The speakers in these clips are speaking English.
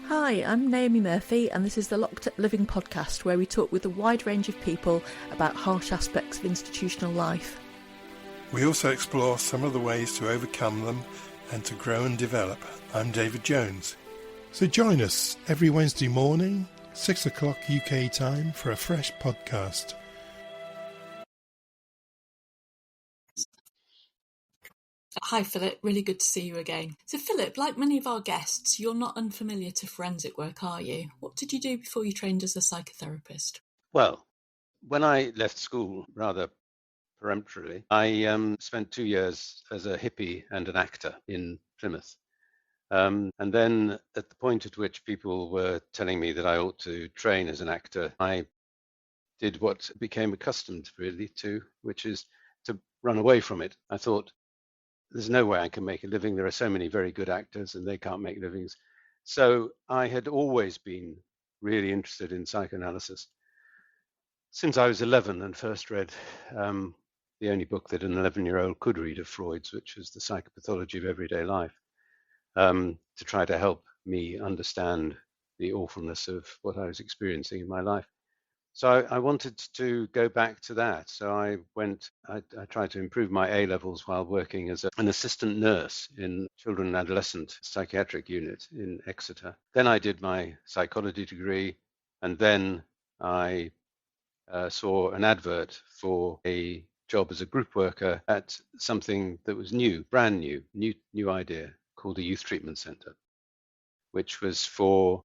Hi, I'm Naomi Murphy, and this is the Locked Up Living podcast, where we talk with a wide range of people about harsh aspects of institutional life. We also explore some of the ways to overcome them and to grow and develop. I'm David Jones. So join us every Wednesday morning, 6 o'clock UK time, for a fresh podcast. Hi Philip, really good to see you again. So Philip, like many of our guests, you're not unfamiliar to forensic work, are you? What did you do before you trained as a psychotherapist? Well, when I left school, rather peremptorily, I spent 2 years as a hippie and an actor in Plymouth. And then at the point at which people were telling me that I ought to train as an actor, I did what became accustomed really to, which is to run away from it. I thought, there's no way I can make a living. There are so many very good actors and they can't make livings. So I had always been really interested in psychoanalysis since I was 11 and first read the only book that an 11-year-old could read of Freud's, which was The Psychopathology of Everyday Life, to try to help me understand the awfulness of what I was experiencing in my life. So I wanted to go back to that. So I tried to improve my A levels while working as an assistant nurse in children and adolescent psychiatric unit in Exeter. Then I did my psychology degree, and then I saw an advert for a job as a group worker at something that was new, brand new idea, called a youth treatment centre, which was for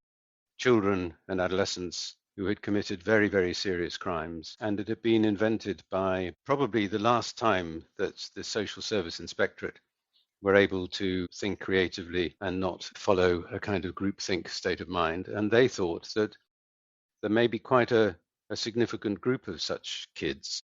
children and adolescents who had committed very, very serious crimes. And it had been invented by probably the last time that the social service inspectorate were able to think creatively and not follow a kind of groupthink state of mind. And they thought that there may be quite a significant group of such kids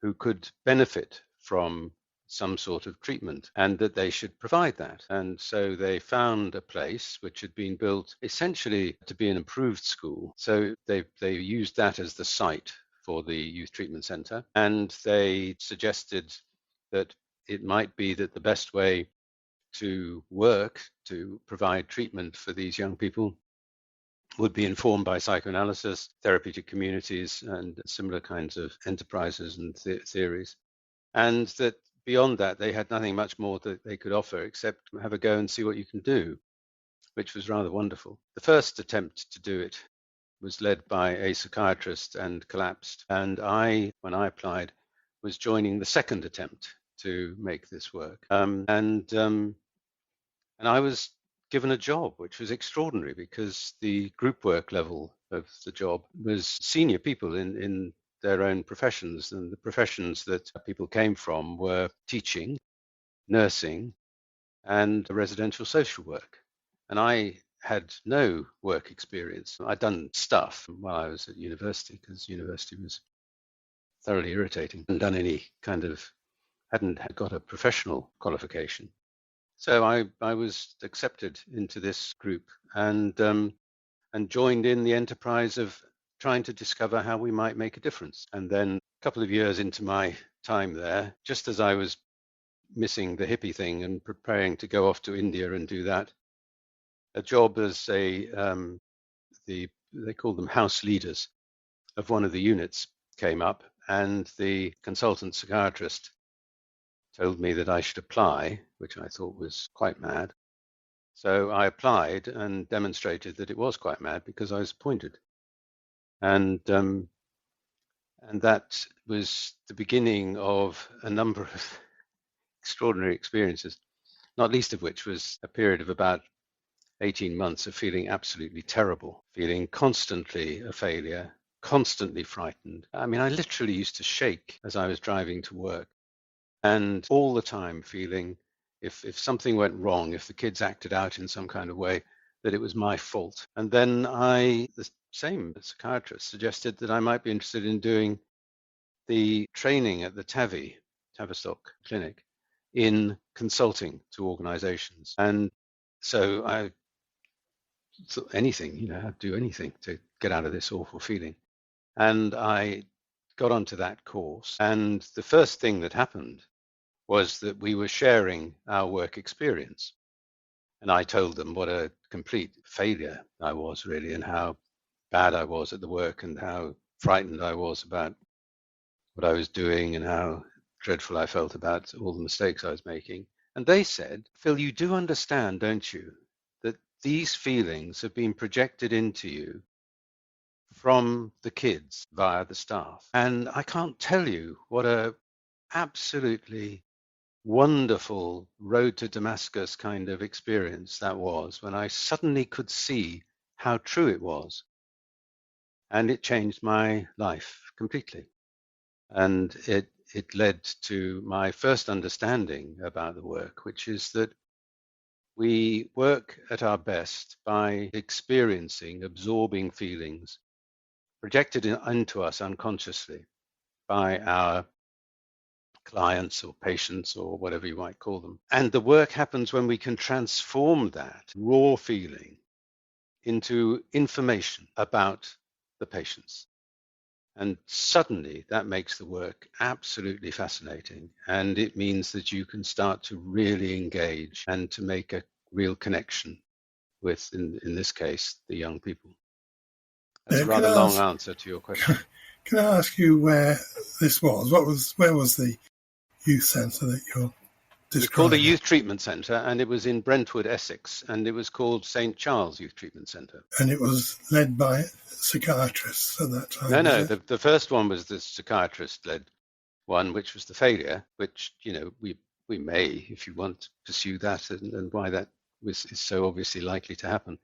who could benefit from some sort of treatment and that they should provide that. And so they found a place which had been built essentially to be an improved school. So they used that as the site for the youth treatment centre, and they suggested that it might be that the best way to work to provide treatment for these young people would be informed by psychoanalysis, therapeutic communities, and similar kinds of enterprises and theories. And that beyond that, they had nothing much more that they could offer except have a go and see what you can do, which was rather wonderful. The first attempt to do it was led by a psychiatrist and collapsed. And when I applied, was joining the second attempt to make this work. And I was given a job, which was extraordinary because the group work level of the job was senior people in their own professions, and the professions that people came from were teaching, nursing, and residential social work. And I had no work experience. I'd done stuff while I was at university because university was thoroughly irritating. Hadn't got a professional qualification. So I was accepted into this group and joined in the enterprise of trying to discover how we might make a difference. And then a couple of years into my time there, just as I was missing the hippie thing and preparing to go off to India and do that, a job as they called them house leaders of one of the units came up, and the consultant psychiatrist told me that I should apply, which I thought was quite mad. So I applied and demonstrated that it was quite mad because I was appointed. And that was the beginning of a number of extraordinary experiences, not least of which was a period of about 18 months of feeling absolutely terrible, feeling constantly a failure, constantly frightened. I mean, I literally used to shake as I was driving to work, and all the time feeling if something went wrong, if the kids acted out in some kind of way, that it was my fault. And then the same psychiatrist suggested that I might be interested in doing the training at the Tavistock Clinic in consulting to organizations. And so I thought anything, I'd do anything to get out of this awful feeling. And I got onto that course. And the first thing that happened was that we were sharing our work experience. And I told them what a complete failure I was, really, and how bad I was at the work and how frightened I was about what I was doing and how dreadful I felt about all the mistakes I was making. And they said, Phil, you do understand, don't you, that these feelings have been projected into you from the kids via the staff. And I can't tell you what a absolutely wonderful road to Damascus kind of experience that was, when I suddenly could see how true it was. And it changed my life completely. And it led to my first understanding about the work, which is that we work at our best by experiencing, absorbing feelings projected into us unconsciously by our clients or patients or whatever you might call them. And the work happens when we can transform that raw feeling into information about the patients. And suddenly that makes the work absolutely fascinating. And it means that you can start to really engage and to make a real connection with, in this case, the young people. That's a rather long answer to your question. Can I ask you where this was? Where was the youth centre that you're describing? It's called a youth treatment centre, and it was in Brentwood, Essex, and it was called St. Charles Youth Treatment Centre. And it was led by psychiatrists at that time? No, the first one was the psychiatrist-led one, which was the failure, which, we may, if you want, to pursue that, and why that is so obviously likely to happen.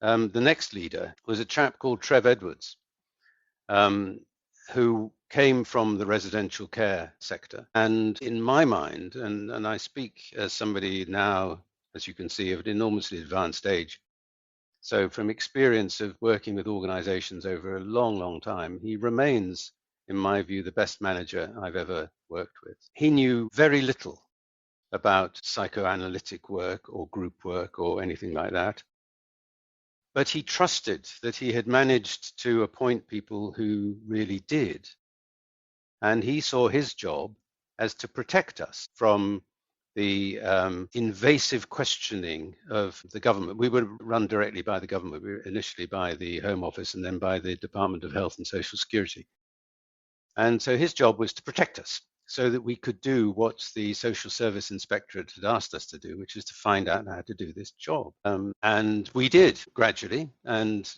The next leader was a chap called Trev Edwards, who came from the residential care sector. And in my mind, and I speak as somebody now, as you can see, of an enormously advanced age. So from experience of working with organizations over a long, long time, he remains, in my view, the best manager I've ever worked with. He knew very little about psychoanalytic work or group work or anything like that. But he trusted that he had managed to appoint people who really did. And he saw his job as to protect us from the invasive questioning of the government. We were run directly by the government. We were initially by the Home Office and then by the Department of Health and Social Security. And so his job was to protect us so that we could do what the Social Service Inspectorate had asked us to do, which is to find out how to do this job. And we did gradually. And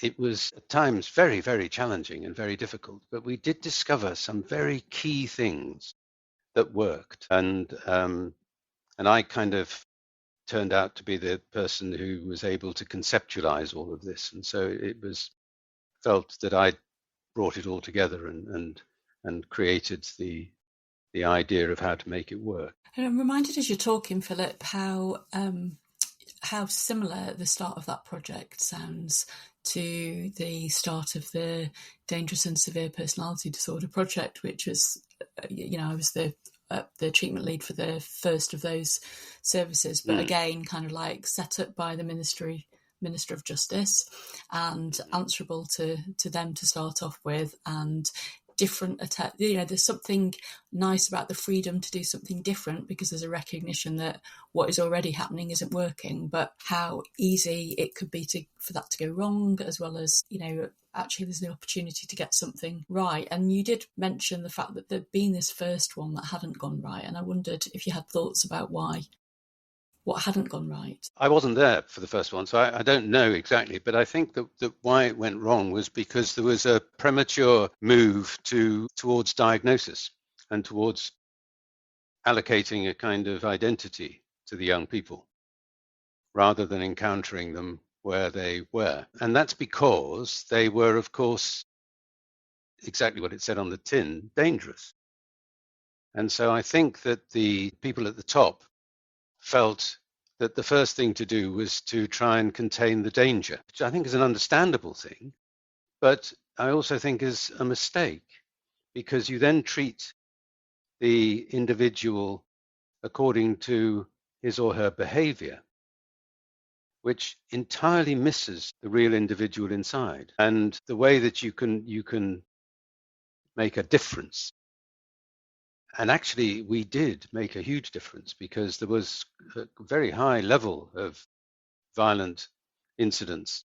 it was at times very, very challenging and very difficult. But we did discover some very key things that worked. And I kind of turned out to be the person who was able to conceptualize all of this. And so it was felt that I brought it all together and created the idea of how to make it work. And I'm reminded as you're talking, Philip, how similar the start of that project sounds to the start of the Dangerous and Severe Personality Disorder project, which was, I was the treatment lead for the first of those services, but again, kind of like set up by the Minister of Justice and answerable to them to start off with, and different there's something nice about the freedom to do something different because there's a recognition that what is already happening isn't working, but how easy it could be for that to go wrong, as well as actually there's the opportunity to get something right. And you did mention the fact that there'd been this first one that hadn't gone right, and I wondered if you had thoughts about what hadn't gone right. I wasn't there for the first one, so I don't know exactly, but I think that why it went wrong was because there was a premature move towards diagnosis and towards allocating a kind of identity to the young people rather than encountering them where they were. And that's because they were, of course, exactly what it said on the tin, dangerous. And so I think that the people at the top felt that the first thing to do was to try and contain the danger, which I think is an understandable thing, but I also think is a mistake, because you then treat the individual according to his or her behavior, which entirely misses the real individual inside and the way that you can make a difference And actually, we did make a huge difference because there was a very high level of violent incidents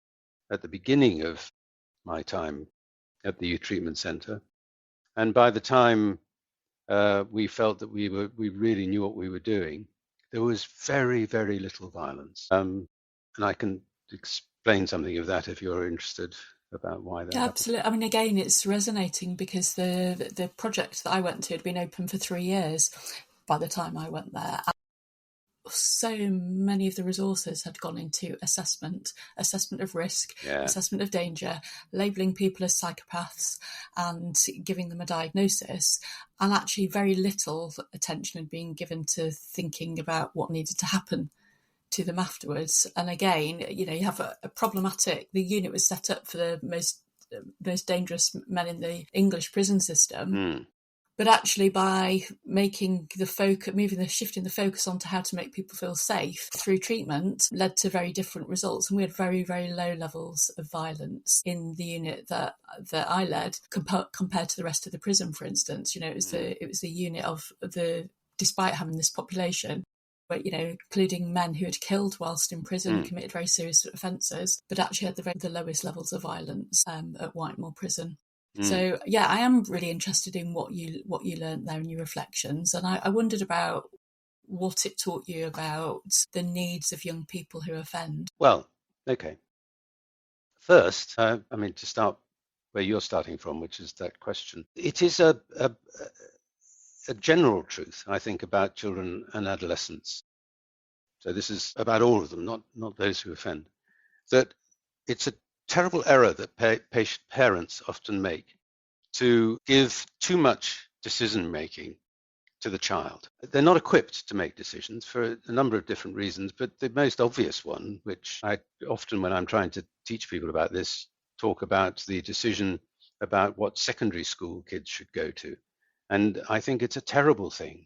at the beginning of my time at the youth treatment center. And by the time we felt that we really knew what we were doing, there was very, very little violence. And I can explain something of that if you're interested about why that happened. Absolutely. I mean, again, it's resonating because the project that I went to had been open for 3 years by the time I went there. So many of the resources had gone into assessment of risk, assessment of danger, labelling people as psychopaths and giving them a diagnosis. And actually very little attention had been given to thinking about what needed to happen to them afterwards. And again, you have a problematic, the unit was set up for the most dangerous men in the English prison system. But actually, by shifting the focus onto how to make people feel safe through treatment, led to very different results. And we had very, very low levels of violence in the unit that I led compared to the rest of the prison, for instance. It was the unit of despite having this population, but including men who had killed whilst in prison, committed very serious offences, but actually had the lowest levels of violence at Whitemoor Prison. So yeah, I am really interested in what you learned there in your reflections, and I wondered about what it taught you about the needs of young people who offend. Well, okay. First, to start where you're starting from, which is that question, it is a general truth, I think, about children and adolescents. So this is about all of them, not those who offend. That it's a terrible error that parents often make to give too much decision making to the child. They're not equipped to make decisions for a number of different reasons, but the most obvious one, which I often, when I'm trying to teach people about this, talk about the decision about what secondary school kids should go to. And I think it's a terrible thing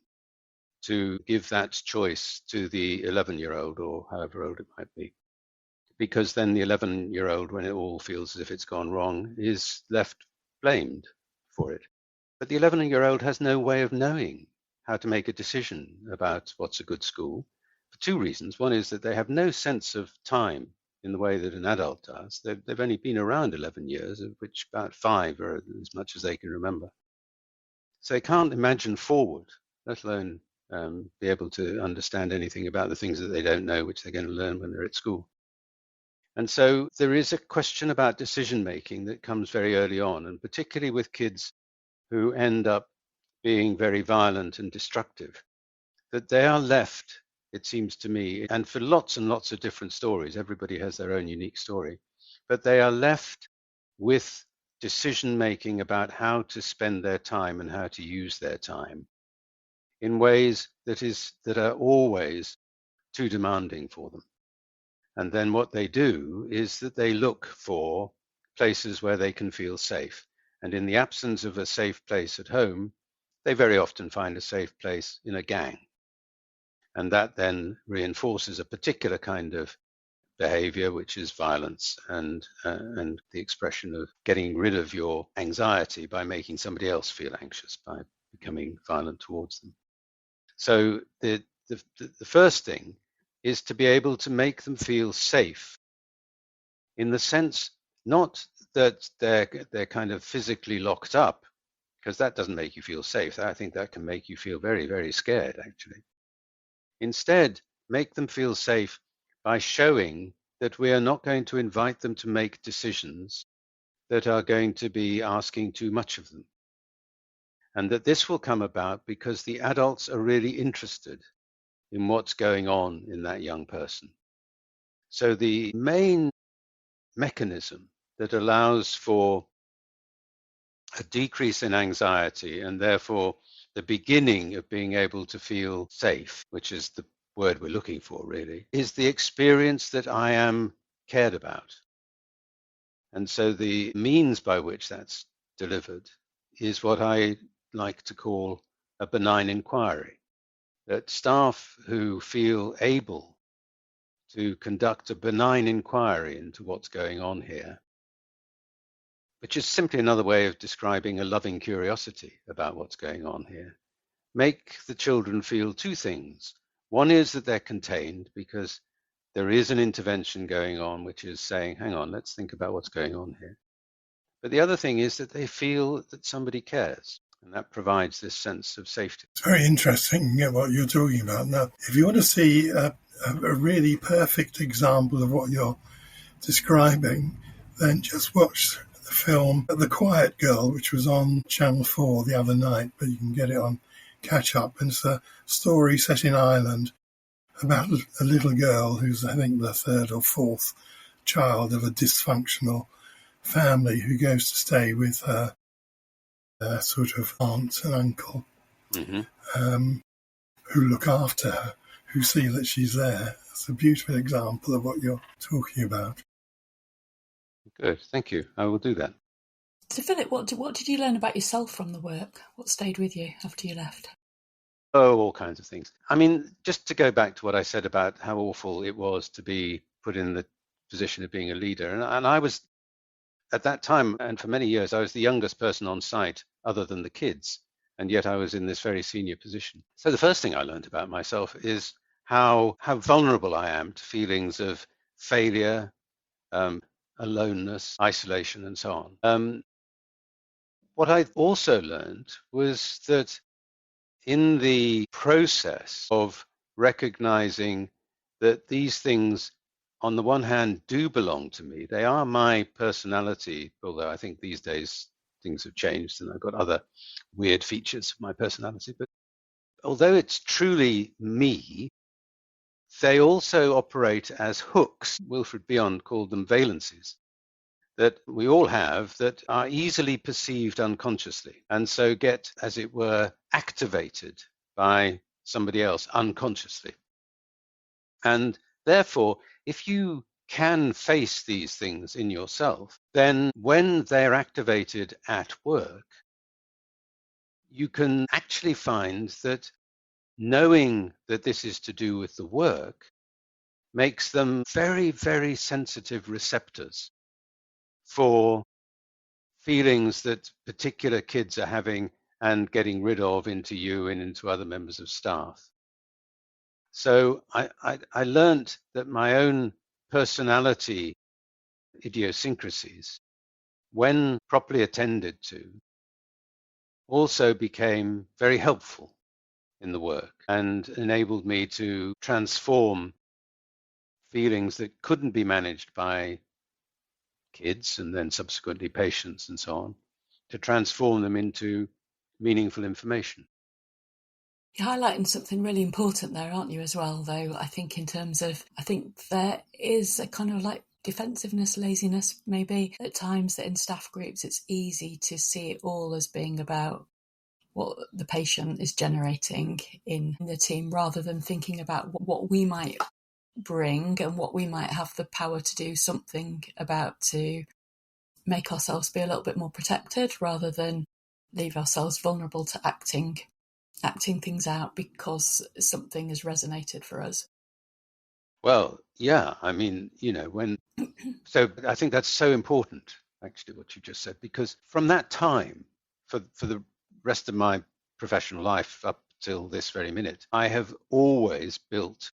to give that choice to the 11-year-old or however old it might be. Because then the 11-year-old, when it all feels as if it's gone wrong, is left blamed for it. But the 11-year-old has no way of knowing how to make a decision about what's a good school for two reasons. One is that they have no sense of time in the way that an adult does. They've only been around 11 years, of which about 5 are as much as they can remember. So they can't imagine forward, let alone be able to understand anything about the things that they don't know, which they're going to learn when they're at school. And so there is a question about decision making that comes very early on, and particularly with kids who end up being very violent and destructive, that they are left, it seems to me, and for lots and lots of different stories, everybody has their own unique story, but they are left with decision making about how to spend their time and how to use their time in ways that are always too demanding for them. And then what they do is that they look for places where they can feel safe. And in the absence of a safe place at home, they very often find a safe place in a gang. And that then reinforces a particular kind of behavior, which is violence and the expression of getting rid of your anxiety by making somebody else feel anxious, by becoming violent towards them. So the first thing is to be able to make them feel safe, in the sense not that they're kind of physically locked up, because that doesn't make you feel safe. I think that can make you feel very, very scared, actually. Instead, make them feel safe by showing that we are not going to invite them to make decisions that are going to be asking too much of them. And that this will come about because the adults are really interested in what's going on in that young person. So the main mechanism that allows for a decrease in anxiety and therefore the beginning of being able to feel safe, which is the word we're looking for really, is the experience that I am cared about. And so the means by which that's delivered is what I like to call a benign inquiry. That staff who feel able to conduct a benign inquiry into what's going on here, which is simply another way of describing a loving curiosity about what's going on here, make the children feel two things. One is that they're contained because there is an intervention going on, which is saying, hang on, let's think about what's going on here. But the other thing is that they feel that somebody cares, and that provides this sense of safety. It's very interesting what you're talking about. Now, if you want to see a really perfect example of what you're describing, then just watch the film The Quiet Girl, which was on Channel 4 the other night, but you can get it on catch up. And it's a story set in Ireland about a little girl who's, I think, the third or fourth child of a dysfunctional family who goes to stay with her sort of aunt and uncle who look after her, who see that she's there. It's a beautiful example of what you're talking about. Good, thank you. I will do that. So, Philip, what did you learn about yourself from the work? What stayed with you after you left? Oh, all kinds of things. I mean, just to go back to what I said about how awful it was to be put in the position of being a leader. And I was, at that time, and for many years, I was the youngest person on site other than the kids. And yet I was in this very senior position. So the first thing I learned about myself is how vulnerable I am to feelings of failure, aloneness, isolation, and so on. What I also learned was that in the process of recognizing that these things, on the one hand, do belong to me, they are my personality, although I think these days things have changed and I've got other weird features of my personality. But although it's truly me, they also operate as hooks. Wilfred Bion called them valencies, that we all have that are easily perceived unconsciously and so get, as it were, activated by somebody else unconsciously. And therefore, if you can face these things in yourself, then when they're activated at work, you can actually find that knowing that this is to do with the work makes them very, very sensitive receptors for feelings that particular kids are having and getting rid of into you and into other members of staff. So I learned that my own personality idiosyncrasies, when properly attended to, also became very helpful in the work and enabled me to transform feelings that couldn't be managed by kids and then subsequently patients and so on, to transform them into meaningful information. You're highlighting something really important there, aren't you, as well, though, I think in terms of, I think there is a kind of like defensiveness, laziness, maybe, at times that in staff groups it's easy to see it all as being about what the patient is generating in the team rather than thinking about what we might bring and what we might have the power to do something about to make ourselves be a little bit more protected rather than leave ourselves vulnerable to acting things out because something has resonated for us. Well, yeah, I mean, so I think that's so important, actually, what you just said, because from that time, for the rest of my professional life up till this very minute, I have always built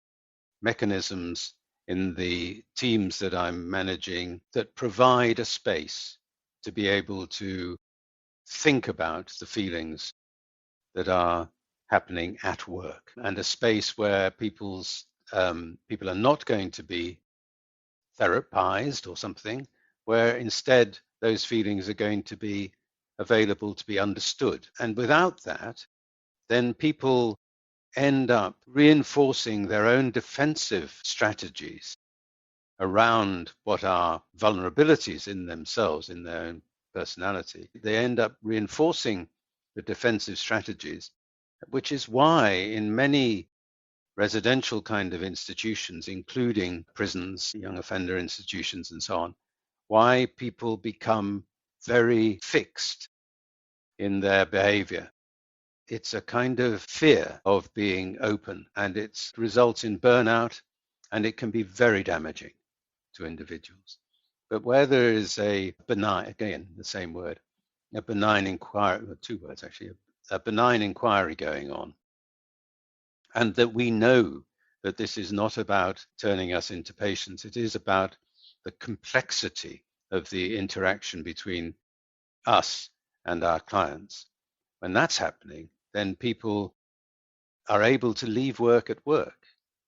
mechanisms in the teams that I'm managing that provide a space to be able to think about the feelings that are happening at work, and a space where people are not going to be therapized or something, where instead those feelings are going to be available to be understood. And without that, then people end up reinforcing their own defensive strategies around what are vulnerabilities in themselves, in their own personality. They end up reinforcing the defensive strategies, which is why in many residential kind of institutions, including prisons, young offender institutions, and so on, why people become very fixed in their behavior. It's a kind of fear of being open, and it results in burnout, and it can be very damaging to individuals. But where there is a benign, again, the same word, a benign inquiry, two words actually, a benign inquiry going on, and that we know that this is not about turning us into patients. It is about the complexity of the interaction between us and our clients. When that's happening, then people are able to leave work at work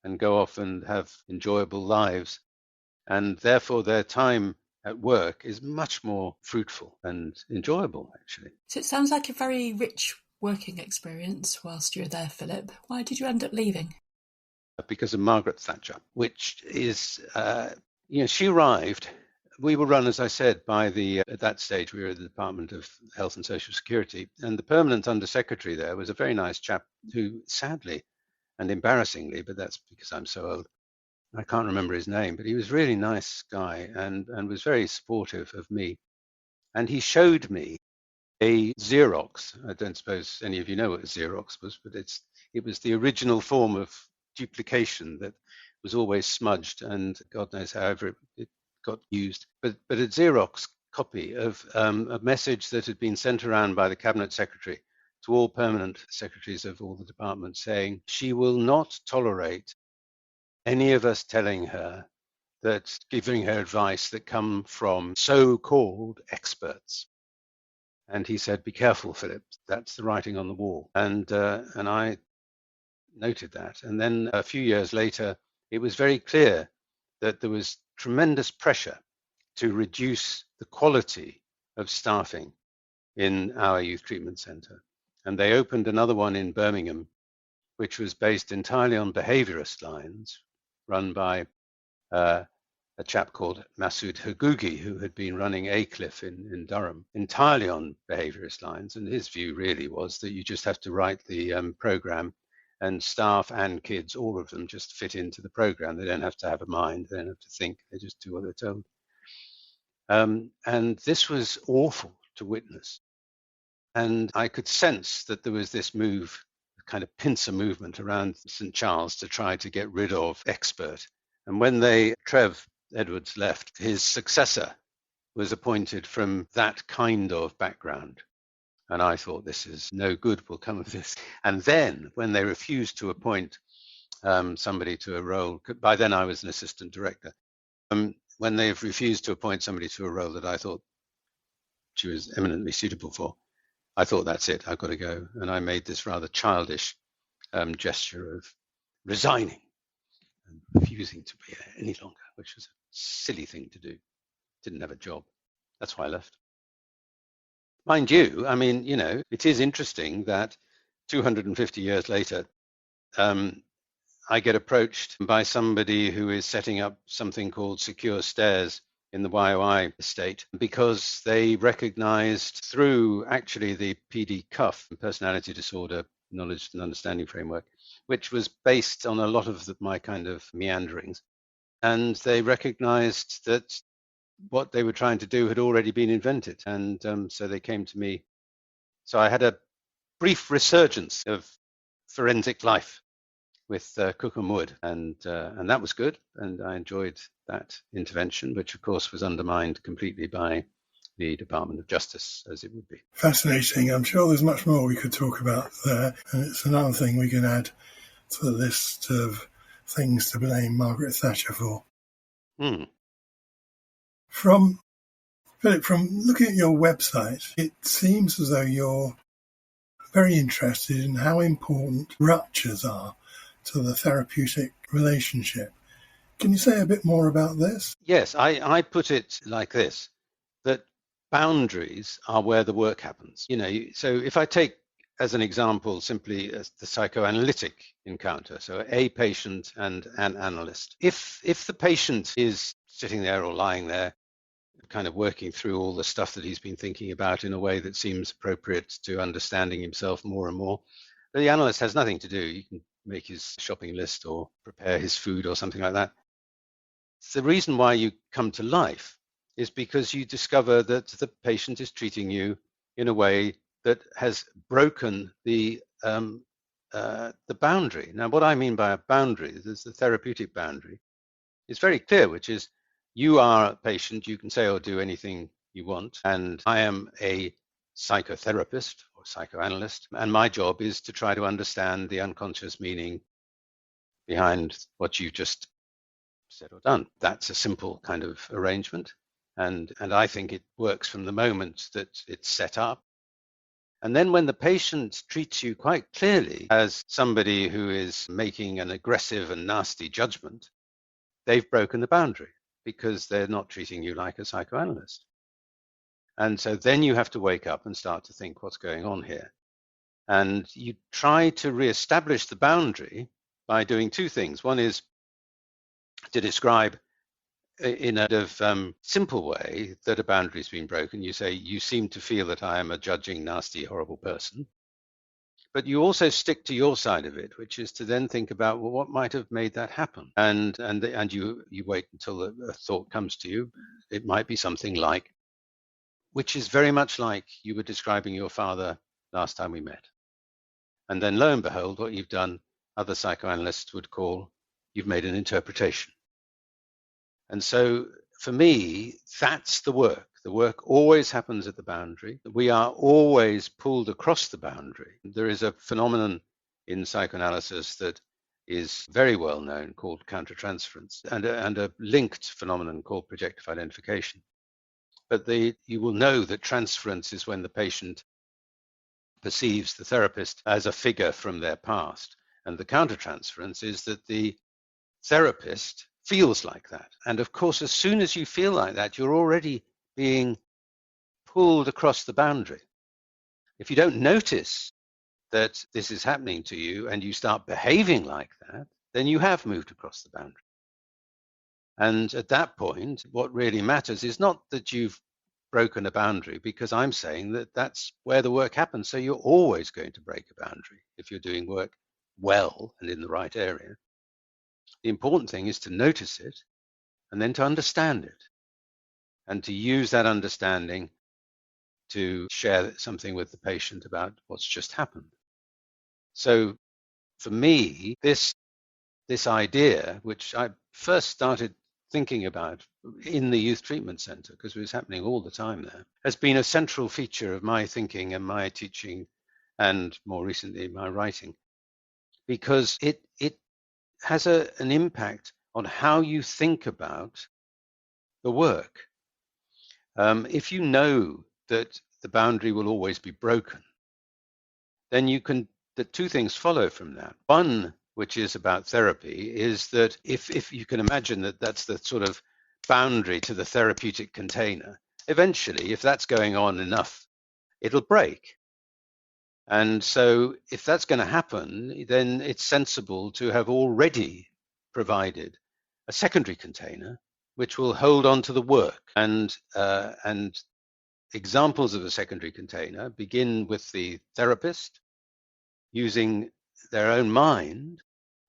and go off and have enjoyable lives. And therefore, their time at work is much more fruitful and enjoyable, actually. So it sounds like a very rich working experience whilst you were there, Philip. Why did you end up leaving? Because of Margaret Thatcher, which is, she arrived. We were run, as I said, by at that stage, we were at the Department of Health and Social Security, and the permanent undersecretary there was a very nice chap who, sadly and embarrassingly, but that's because I'm so old, I can't remember his name, but he was a really nice guy and was very supportive of me. And he showed me a Xerox. I don't suppose any of you know what a Xerox was, but it was the original form of duplication that was always smudged, and God knows however it got used. But a Xerox copy of a message that had been sent around by the Cabinet Secretary to all permanent secretaries of all the departments saying she will not tolerate any of us telling her that giving her advice that come from so-called experts. And he said, "Be careful, Philip. That's the writing on the wall." And I noted that. And then a few years later, it was very clear that there was tremendous pressure to reduce the quality of staffing in our youth treatment centre. And they opened another one in Birmingham, which was based entirely on behaviourist lines, run by a chap called Masood Hagougi, who had been running ACLIF in Durham, entirely on behaviourist lines. And his view really was that you just have to write the programme, and staff and kids, all of them, just fit into the programme. They don't have to have a mind, they don't have to think, they just do what they're told. And this was awful to witness. And I could sense that there was this move, kind of pincer movement around St. Charles to try to get rid of expert. And when Trev Edwards left, his successor was appointed from that kind of background. And I thought, this is no good will come of this. And then when they refused to appoint somebody to a role, by then I was an assistant director, when they refused to appoint somebody to a role that I thought she was eminently suitable for, I thought, that's it, I've got to go. And I made this rather childish gesture of resigning and refusing to be there any longer, which was a silly thing to do. Didn't have a job. That's why I left. Mind you, I mean, it is interesting that 250 years later, I get approached by somebody who is setting up something called Secure Stairs in the YOI estate, because they recognized through actually the PD-CUF, personality disorder knowledge and understanding framework, which was based on a lot of my kind of meanderings. And they recognized that what they were trying to do had already been invented. And so they came to me. So I had a brief resurgence of forensic life with Cookham Wood, and that was good. And I enjoyed that intervention, which of course was undermined completely by the Department of Justice, as it would be. Fascinating. I'm sure there's much more we could talk about there. And it's another thing we can add to the list of things to blame Margaret Thatcher for. From looking at your website, it seems as though you're very interested in how important ruptures are to the therapeutic relationship. Can you say a bit more about this? Yes, I put it like this, that boundaries are where the work happens. So if I take as an example simply as the psychoanalytic encounter, so a patient and an analyst. If the patient is sitting there or lying there, kind of working through all the stuff that he's been thinking about in a way that seems appropriate to understanding himself more and more, the analyst has nothing to do. He can make his shopping list or prepare his food or something like that. The reason why you come to life is because you discover that the patient is treating you in a way that has broken the boundary. Now, what I mean by a boundary is the therapeutic boundary. It's very clear, which is you are a patient, you can say or do anything you want, and I am a psychotherapist or psychoanalyst, and my job is to try to understand the unconscious meaning behind what you just said or done. That's a simple kind of arrangement, and I think it works from the moment that it's set up. And then when the patient treats you quite clearly as somebody who is making an aggressive and nasty judgment, they've broken the boundary because they're not treating you like a psychoanalyst. And so then you have to wake up and start to think what's going on here. And you try to reestablish the boundary by doing two things. One is to describe in a simple way that a boundary's been broken. You say, you seem to feel that I am a judging, nasty, horrible person. But you also stick to your side of it, which is to then think about, well, what might have made that happen? And you wait until a thought comes to you. It might be something like, which is very much like you were describing your father last time we met. And then lo and behold, what you've done, other psychoanalysts would call, you've made an interpretation. And so for me, that's the work. The work always happens at the boundary. We are always pulled across the boundary. There is a phenomenon in psychoanalysis that is very well known called countertransference, and a linked phenomenon called projective identification. But you will know that transference is when the patient perceives the therapist as a figure from their past. And the countertransference is that the therapist feels like that. And of course, as soon as you feel like that, you're already being pulled across the boundary. If you don't notice that this is happening to you and you start behaving like that, then you have moved across the boundary. And at that point, what really matters is not that you've broken a boundary, because I'm saying that that's where the work happens. So you're always going to break a boundary if you're doing work well and in the right area. The important thing is to notice it and then to understand it and to use that understanding to share something with the patient about what's just happened. So for me, this idea, which I first started thinking about in the youth treatment center, because it was happening all the time there, has been a central feature of my thinking and my teaching, and more recently my writing, because it has an impact on how you think about the work. If you know that the boundary will always be broken, then the two things follow from that. One, which is about therapy, is that if you can imagine that that's the sort of boundary to the therapeutic container, eventually, if that's going on enough, it'll break. And so if that's going to happen, then it's sensible to have already provided a secondary container which will hold on to the work. And examples of a secondary container begin with the therapist using their own mind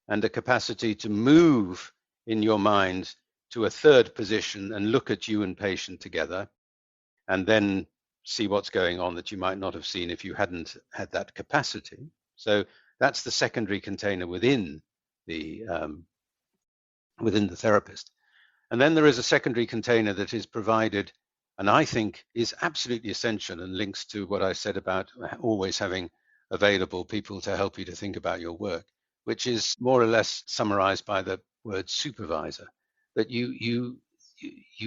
and a capacity to move in your mind to a third position and look at you and patient together, and then see what's going on that you might not have seen if you hadn't had that capacity. So that's the secondary container within the therapist. And then there is a secondary container that is provided, and I think is absolutely essential and links to what I said about always having available people to help you to think about your work, which is more or less summarized by the word supervisor. That you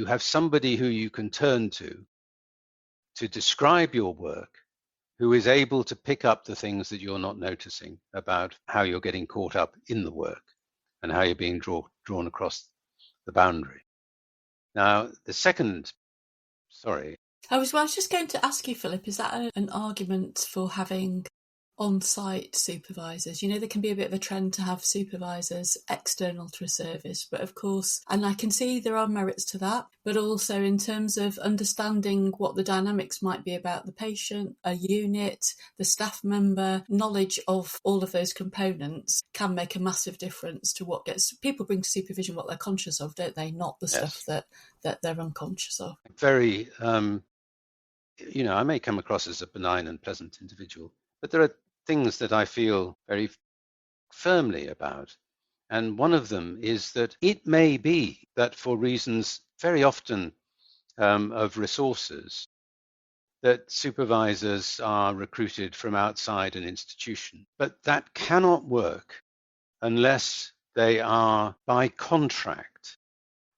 have somebody who you can turn to describe your work, who is able to pick up the things that you're not noticing about how you're getting caught up in the work and how you're being drawn across the boundary. Now, the second, I was just going to ask you, Philip, is that an argument for having on-site supervisors? You know, there can be a bit of a trend to have supervisors external to a service, but of course, and I can see there are merits to that, but also in terms of understanding what the dynamics might be about the patient, a unit, the staff member, knowledge of all of those components can make a massive difference to what gets people bring to supervision, what they're conscious of, don't they? Not the stuff that they're unconscious of. Very, I may come across as a benign and pleasant individual, but there are things that I feel very firmly about. And one of them is that it may be that for reasons very often of resources, that supervisors are recruited from outside an institution. But that cannot work unless they are, by contract,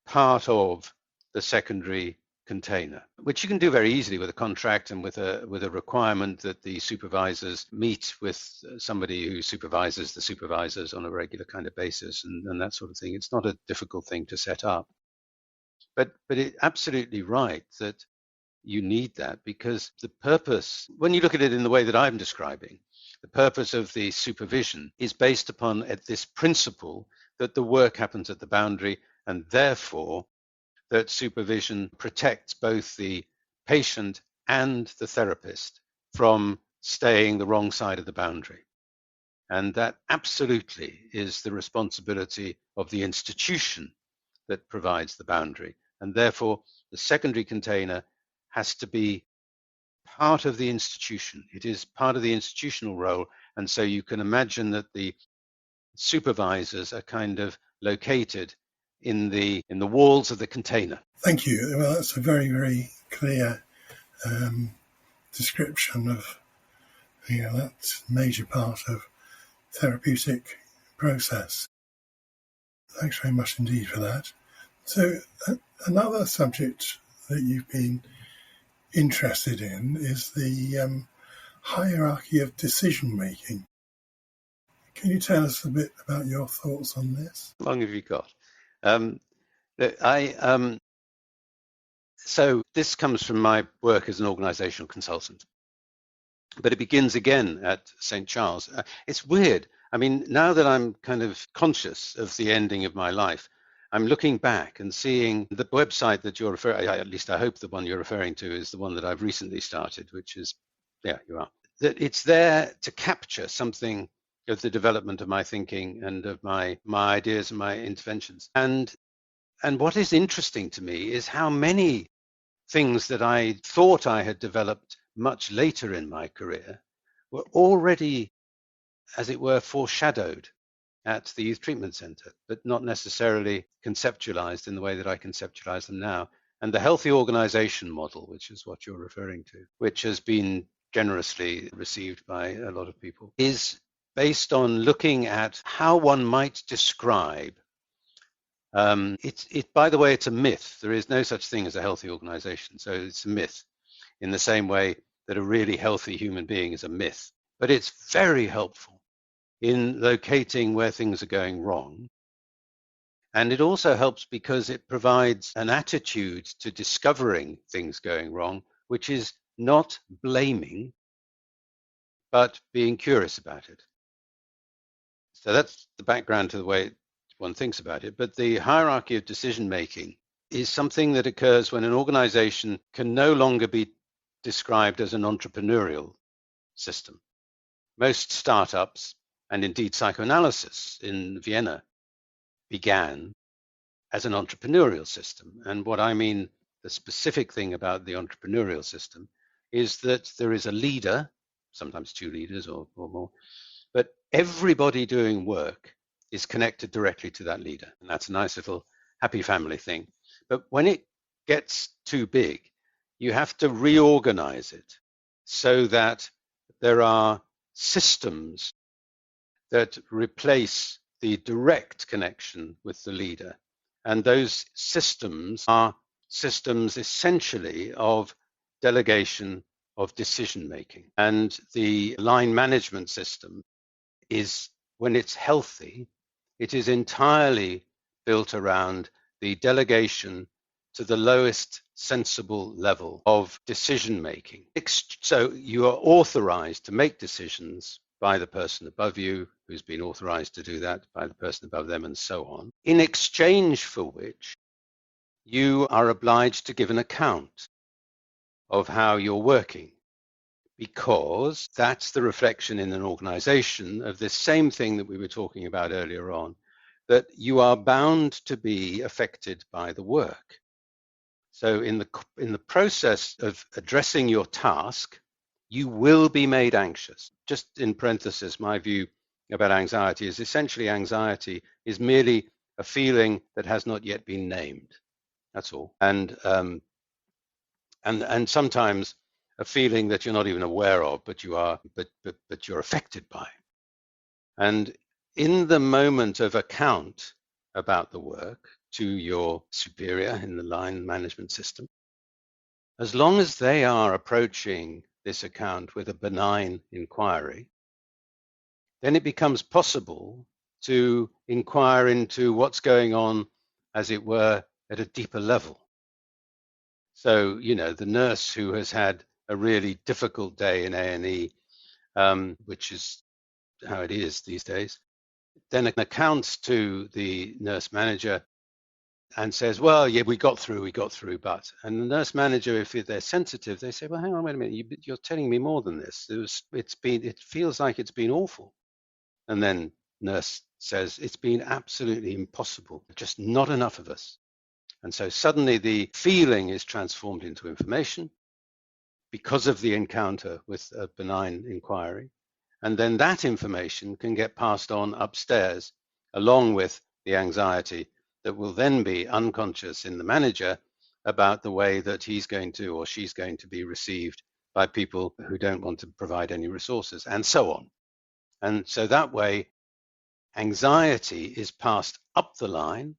part of the secondary container, which you can do very easily with a contract and with a requirement that the supervisors meet with somebody who supervises the supervisors on a regular kind of basis and that sort of thing. It's not a difficult thing to set up. But it's absolutely right that you need that, because the purpose, when you look at it in the way that I'm describing, the purpose of the supervision is based upon this principle that the work happens at the boundary, and therefore that supervision protects both the patient and the therapist from staying the wrong side of the boundary. And that absolutely is the responsibility of the institution that provides the boundary. And therefore, the secondary container has to be part of the institution. It is part of the institutional role. And so you can imagine that the supervisors are kind of located in the walls of the container. Thank you. Well, that's a very, very clear description of that major part of therapeutic process. Thanks very much indeed for that. So another subject that you've been interested in is the hierarchy of decision making. Can you tell us a bit about your thoughts on this? How long have you got? So this comes from my work as an organizational consultant, but it begins again at St. Charles. It's weird. I mean, now that I'm kind of conscious of the ending of my life, I'm looking back and seeing the website that you're referring, at least I hope the one you're referring to is the one that I've recently started, which is, yeah, you are. That it's there to capture something of the development of my thinking and of my ideas and my interventions. And what is interesting to me is how many things that I thought I had developed much later in my career were already, as it were, foreshadowed at the Youth Treatment Centre, but not necessarily conceptualized in the way that I conceptualize them now. And the healthy organization model, which is what you're referring to, which has been generously received by a lot of people, is based on looking at how one might describe. By the way, it's a myth. There is no such thing as a healthy organization. So it's a myth in the same way that a really healthy human being is a myth. But it's very helpful in locating where things are going wrong. And it also helps because it provides an attitude to discovering things going wrong, which is not blaming, but being curious about it. So that's the background to the way one thinks about it. But the hierarchy of decision making is something that occurs when an organization can no longer be described as an entrepreneurial system. Most startups, and indeed psychoanalysis in Vienna, began as an entrepreneurial system. And what I mean, the specific thing about the entrepreneurial system is that there is a leader, sometimes two leaders or more, but everybody doing work is connected directly to that leader. And that's a nice little happy family thing. But when it gets too big, you have to reorganize it so that there are systems that replace the direct connection with the leader. And those systems are systems essentially of delegation of decision making. And the line management system is, when it's healthy, it is entirely built around the delegation to the lowest sensible level of decision making. So you are authorized to make decisions by the person above you, who's been authorized to do that by the person above them, and so on, in exchange for which you are obliged to give an account of how you're working, because that's the reflection in an organization of this same thing that we were talking about earlier on, that you are bound to be affected by the work. So in the process of addressing your task, you will be made anxious. Just in parenthesis, my view about anxiety is essentially anxiety is merely a feeling that has not yet been named. That's all. And sometimes a feeling that you're not even aware of, but you're affected by. And in the moment of account about the work to your superior in the line management system, as long as they are approaching this account with a benign inquiry, then it becomes possible to inquire into what's going on, as it were, at a deeper level. So, the nurse who has had a really difficult day in A&E, which is how it is these days, then accounts to the nurse manager and says, well, yeah, we got through, but. And the nurse manager, if they're sensitive, they say, well, hang on, wait a minute, you're telling me more than this. It feels like it's been awful. And then nurse says, it's been absolutely impossible, just not enough of us. And so suddenly the feeling is transformed into information because of the encounter with a benign inquiry. And then that information can get passed on upstairs along with the anxiety that will then be unconscious in the manager about the way that he's going to or she's going to be received by people who don't want to provide any resources, and so on. And so that way, anxiety is passed up the line,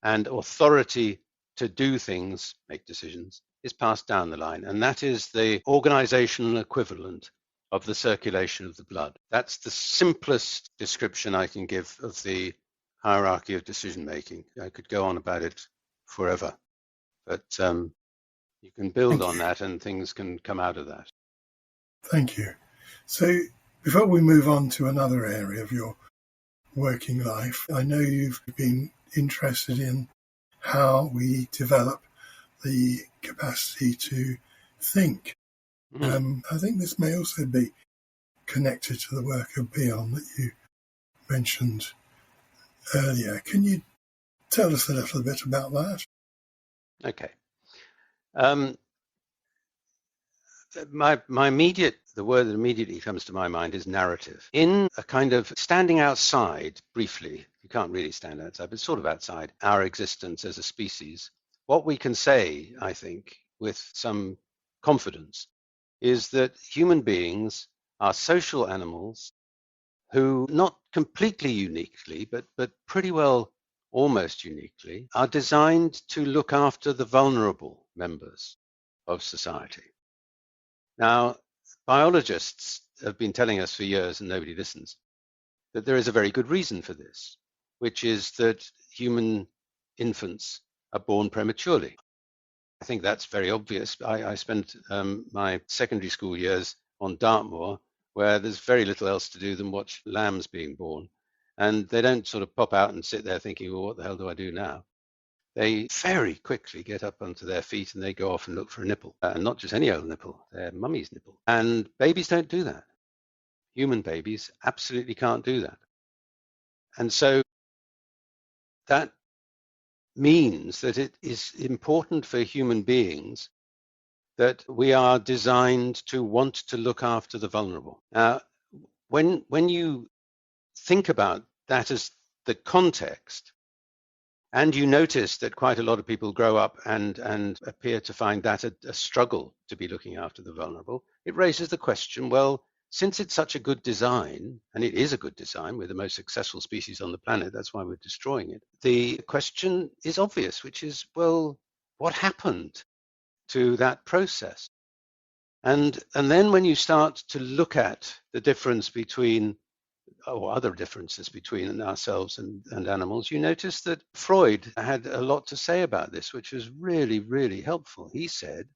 and authority to do things, make decisions, is passed down the line. And that is the organizational equivalent of the circulation of the blood. That's the simplest description I can give of the hierarchy of decision making. I could go on about it forever, but you can build on that and things can come out of that. Thank you. So before we move on to another area of your working life, I know you've been interested in how we develop the capacity to think. I think this may also be connected to the work of Beyond that you mentioned earlier. Can you tell us a little bit about that? Okay. The word that immediately comes to my mind is narrative. In a kind of standing outside, briefly, you can't really stand outside, but sort of outside our existence as a species, what we can say, I think, with some confidence, is that human beings are social animals who, not completely uniquely, but pretty well almost uniquely, are designed to look after the vulnerable members of society. Now, biologists have been telling us for years, and nobody listens, that there is a very good reason for this, which is that human infants are born prematurely. I think that's very obvious. I spent my secondary school years on Dartmoor, where there's very little else to do than watch lambs being born. And they don't sort of pop out and sit there thinking, well, what the hell do I do now? They very quickly get up onto their feet and they go off and look for a nipple. And not just any old nipple, their mummy's nipple. And babies don't do that. Human babies absolutely can't do that. And so that means that it is important for human beings that we are designed to want to look after the vulnerable. Now, when you think about that as the context, and you notice that quite a lot of people grow up and appear to find that a struggle to be looking after the vulnerable, it raises the question, well, since it's such a good design, and it is a good design, we're the most successful species on the planet, that's why we're destroying it. The question is obvious, which is, well, what happened to that process? And then when you start to look at the difference between, or other differences between ourselves and animals, you notice that Freud had a lot to say about this, which was really, really helpful. He said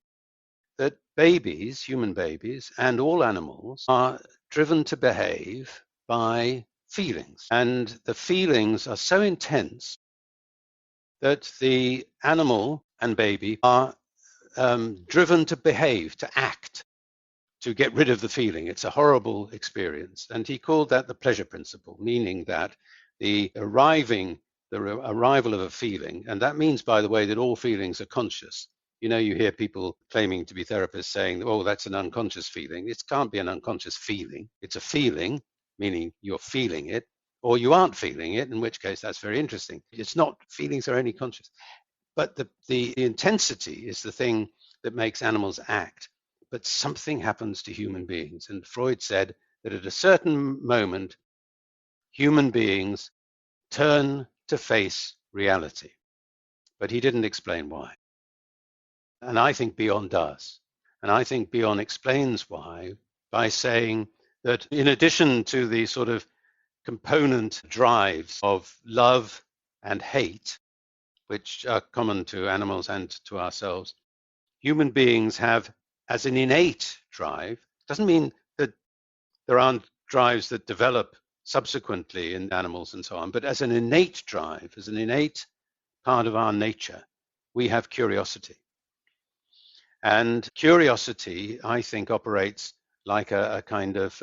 that babies, human babies, and all animals are driven to behave by feelings. And the feelings are so intense that the animal and baby are driven to behave, to act, to get rid of the feeling. It's a horrible experience. And he called that the pleasure principle, meaning that the arrival of a feeling, and that means, by the way, that all feelings are conscious. You know, you hear people claiming to be therapists saying, oh, that's an unconscious feeling. It can't be an unconscious feeling. It's a feeling, meaning you're feeling it, or you aren't feeling it, in which case that's very interesting. It's not, feelings are only conscious. But the intensity is the thing that makes animals act. but something happens to human beings. And Freud said that at a certain moment, human beings turn to face reality. But he didn't explain why. And I think Bion does. And I think Bion explains why by saying that in addition to the sort of component drives of love and hate, which are common to animals and to ourselves, human beings have as an innate drive. Doesn't mean that there aren't drives that develop subsequently in animals and so on, but as an innate drive, as an innate part of our nature, we have curiosity. And curiosity, I think, operates like a kind of,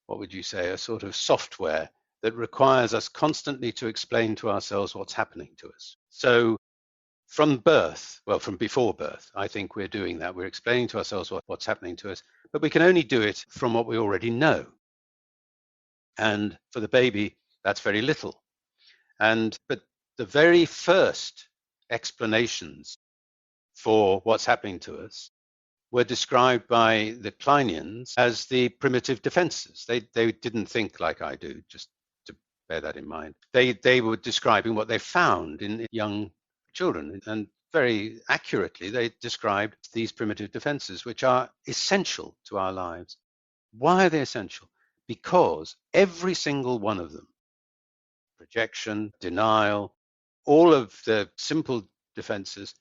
what would you say, a sort of software that requires us constantly to explain to ourselves what's happening to us. So from birth, well, from before birth, I think we're doing that. We're explaining to ourselves what's happening to us, but we can only do it from what we already know. And for the baby, that's very little. But the very first explanations for what's happening to us were described by the Kleinians as the primitive defenses. They didn't think like I do, just to bear that in mind. They were describing what they found in young children, and very accurately they described these primitive defenses, which are essential to our lives. Why are they essential? Because every single one of them, projection, denial, all of the simple defenses,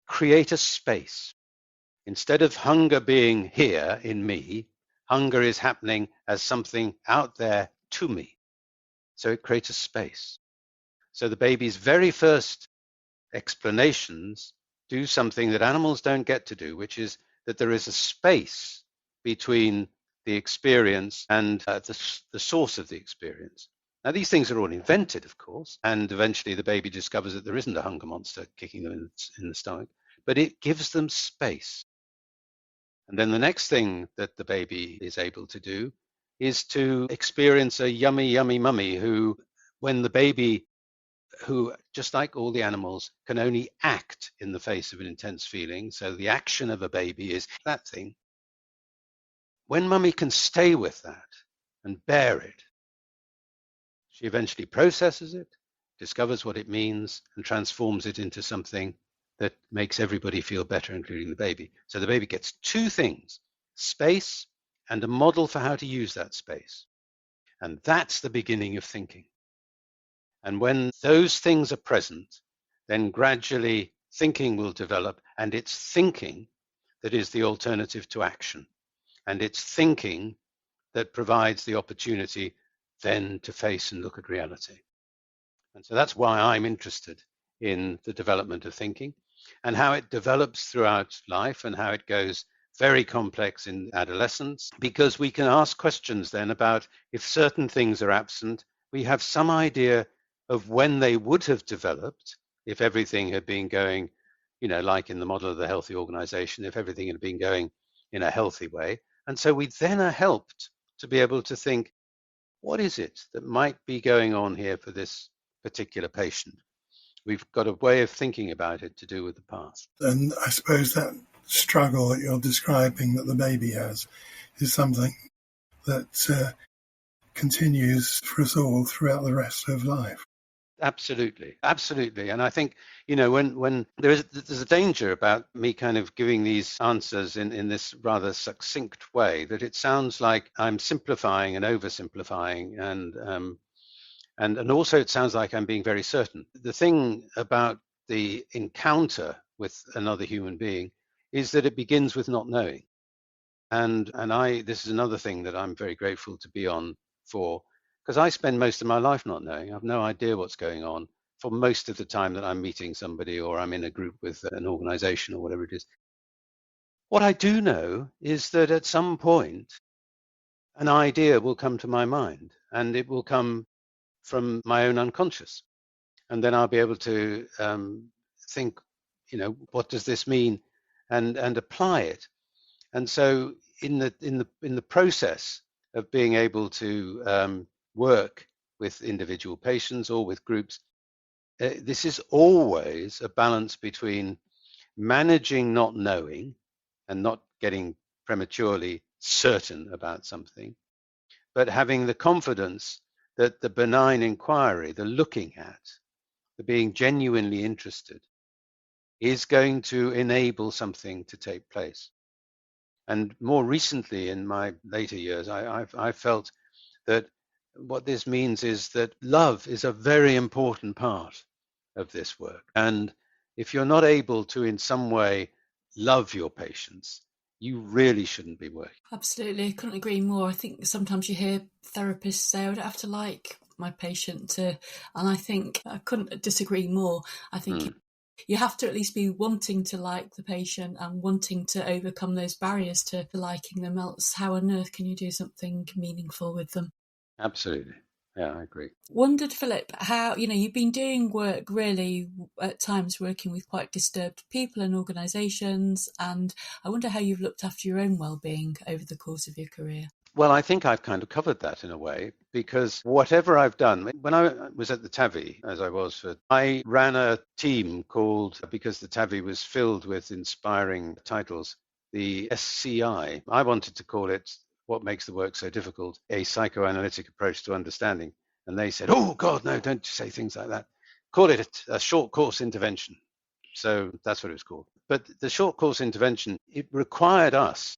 create a space. Instead of hunger being here in me, hunger is happening as something out there to me. So it creates a space. So the baby's very first explanations do something that animals don't get to do, which is that there is a space between the experience and the source of the experience. Now, these things are all invented, of course, and eventually the baby discovers that there isn't a hunger monster kicking them in the stomach, but it gives them space. And then the next thing that the baby is able to do is to experience a yummy, yummy mummy who, when the baby, who, just like all the animals, can only act in the face of an intense feeling. So the action of a baby is that thing. When mummy can stay with that and bear it, she eventually processes it, discovers what it means, and transforms it into something that makes everybody feel better, including the baby. So the baby gets two things, space and a model for how to use that space. And that's the beginning of thinking. And when those things are present, then gradually thinking will develop, and it's thinking that is the alternative to action. And it's thinking that provides the opportunity then to face and look at reality. And so that's why I'm interested in the development of thinking and how it develops throughout life and how it goes very complex in adolescence, because we can ask questions then about if certain things are absent, we have some idea of when they would have developed if everything had been going, like in the model of the healthy organization, if everything had been going in a healthy way. And so we then are helped to be able to think, what is it that might be going on here for this particular patient? We've got a way of thinking about it to do with the past. And I suppose that struggle that you're describing that the baby has is something that continues for us all throughout the rest of life. Absolutely. And I think, when there's a danger about me kind of giving these answers in this rather succinct way, that it sounds like I'm simplifying and oversimplifying, and also it sounds like I'm being very certain. The thing about the encounter with another human being is that it begins with not knowing. And this is another thing that I'm very grateful to Bion for, because I spend most of my life not knowing. I have no idea what's going on for most of the time that I'm meeting somebody or I'm in a group with an organization or whatever it is. What I do know is that at some point, an idea will come to my mind, and it will come from my own unconscious. And then I'll be able to think, what does this mean, and apply it. And so in the process of being able to work with individual patients or with groups, this is always a balance between managing not knowing and not getting prematurely certain about something, but having the confidence that the benign inquiry, the looking at, the being genuinely interested, is going to enable something to take place. And more recently, in my later years, I felt that what this means is that love is a very important part of this work. And if you're not able to, in some way, love your patients, you really shouldn't be working. Absolutely, I couldn't agree more. I think sometimes you hear therapists say, I don't have to like my patient to, and I think I couldn't disagree more. I think you have to at least be wanting to like the patient and wanting to overcome those barriers to liking them, else how on earth can you do something meaningful with them? Absolutely. Yeah, I agree. Wondered, Philip, how, you've been doing work really at times working with quite disturbed people and organisations, and I wonder how you've looked after your own well-being over the course of your career. Well, I think I've kind of covered that in a way, because whatever I've done, when I was at the TAVI, as I was, I ran a team called, because the TAVI was filled with inspiring titles, the SCI. I wanted to call it, what makes the work so difficult, a psychoanalytic approach to understanding. And they said, oh, God, no, don't say things like that. Call it a short course intervention. So that's what it was called. But the short course intervention, it required us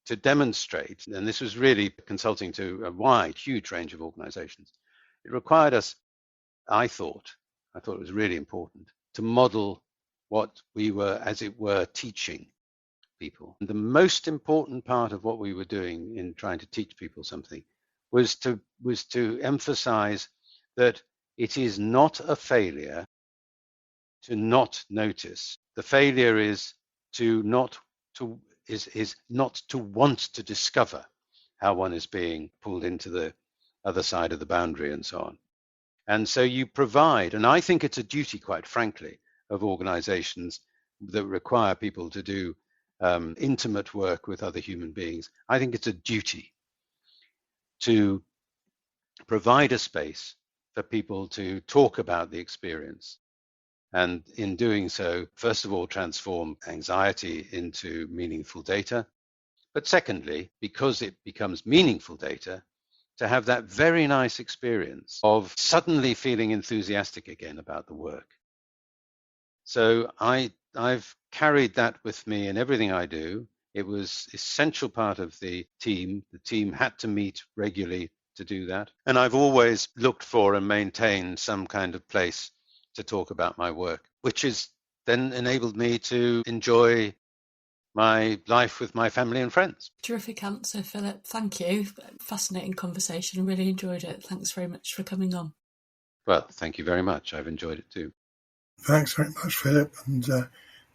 to demonstrate, and this was really consulting to a wide, huge range of organizations. It required us, I thought it was really important, to model what we were, as it were, teaching people. And the most important part of what we were doing in trying to teach people something was to emphasize that it is not a failure to not notice. The failure is not to want to discover how one is being pulled into the other side of the boundary and so on. And so you provide, and I think it's a duty, quite frankly, of organizations that require people to do intimate work with other human beings. I think it's a duty to provide a space for people to talk about the experience. And in doing so, first of all, transform anxiety into meaningful data. But secondly, because it becomes meaningful data, to have that very nice experience of suddenly feeling enthusiastic again about the work. So I've carried that with me in everything I do. It was an essential part of the team. The team had to meet regularly to do that. And I've always looked for and maintained some kind of place to talk about my work, which has then enabled me to enjoy my life with my family and friends. Terrific answer, Philip. Thank you. Fascinating conversation. I really enjoyed it. Thanks very much for coming on. Well, thank you very much. I've enjoyed it too. Thanks very much, Philip, and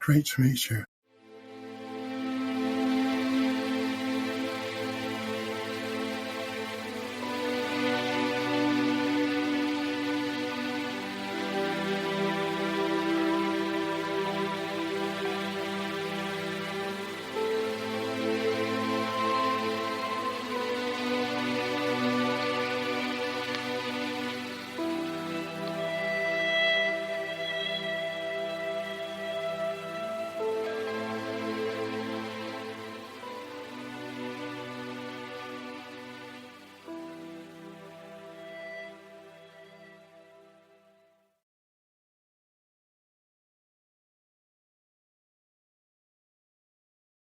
great to meet you.